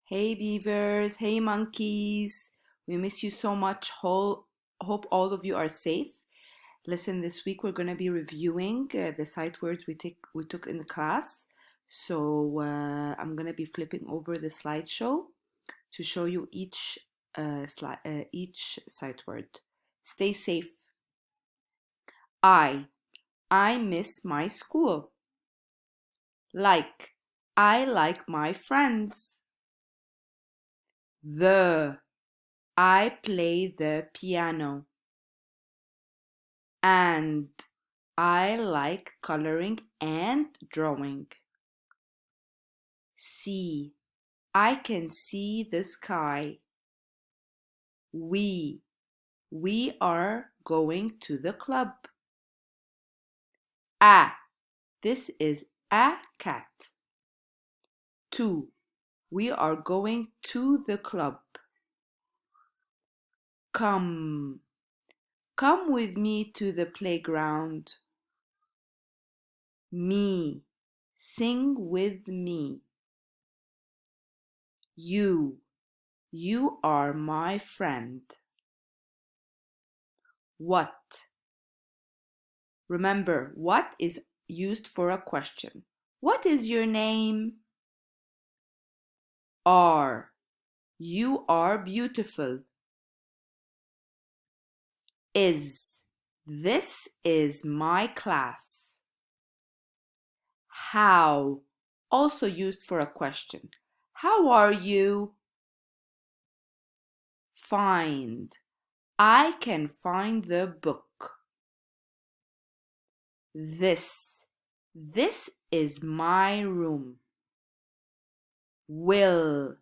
Hey beavers, hey monkeys. We miss you so much. Hope all of you are safe. Listen, this week we're going to be reviewing the sight words we took in the class. So I'm going to be flipping over the slideshow to show you each sight word. Stay safe. I I miss my school. Like I like my friends. The I play the piano. And I like coloring and drawing. See, I can see the sky. We, we are going to the club. A, this is a cat. Two, we are going to the club. Come, come with me to the playground. Me, sing with me. You are my friend. What? Remember, what is used for a question. What is your name? Are. You are beautiful. Is. This is my class. How. Also used for a question. How are you? Find. I can find the book. This. This is my room. Will.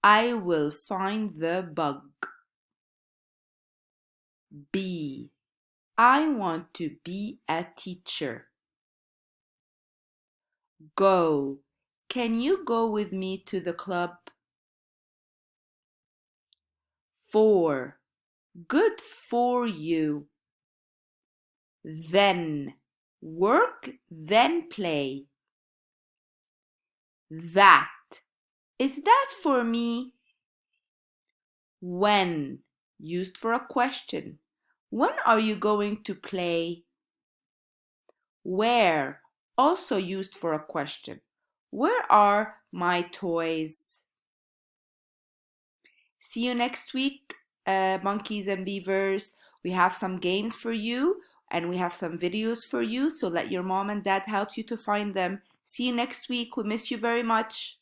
I will find the bug. Be. I want to be a teacher. Go. Can you go with me to the club? 4. Good for you. Then. Work, then play. That. Is that for me? When. Used for a question. When are you going to play? Where. Also used for a question. Where are my toys? See you next week, monkeys and beavers. We have some games for you and we have some videos for you. So let your mom and dad help you to find them. See you next week. We miss you very much.